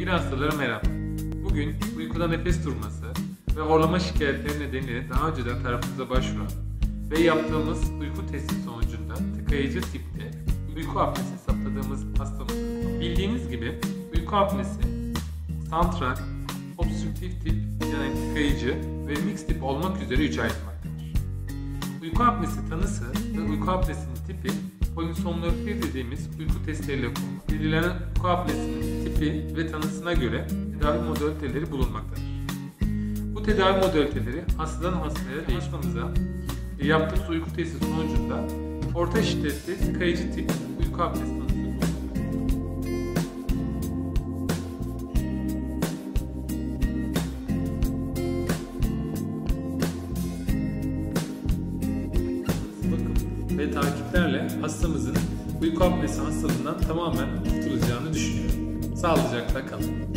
Sevgili hastalarım merhaba. Bugün uykuda nefes durması ve horlama şikayetleri nedeniyle daha önceden tarafımıza başvuran ve yaptığımız uyku testi sonucunda tıkayıcı tipte uyku apnesi saptadığımız hastamız. Bildiğiniz gibi uyku apnesi santral, obstrüktif tip yani tıkayıcı ve mix tip olmak üzere 3 ayrılmaktadır. Uyku apnesi tanısı ve uyku apnesinin tipi polisomnografia dediğimiz uyku testleriyle belirlenen uyku apnesinin tipi ve tanısına göre tedavi modaliteleri bulunmaktadır. Bu tedavi modaliteleri hastadan hastaya değişmemize yaptığımız uyku testi sonucunda orta şiddetli tıkayıcı tip uyku apnesi tanısı bulunmaktadır. Ve takiplerle hastamızın uyku apnesi hastalığından tamamen kurtulacağını düşünüyorum. Sağlıcakla kalın.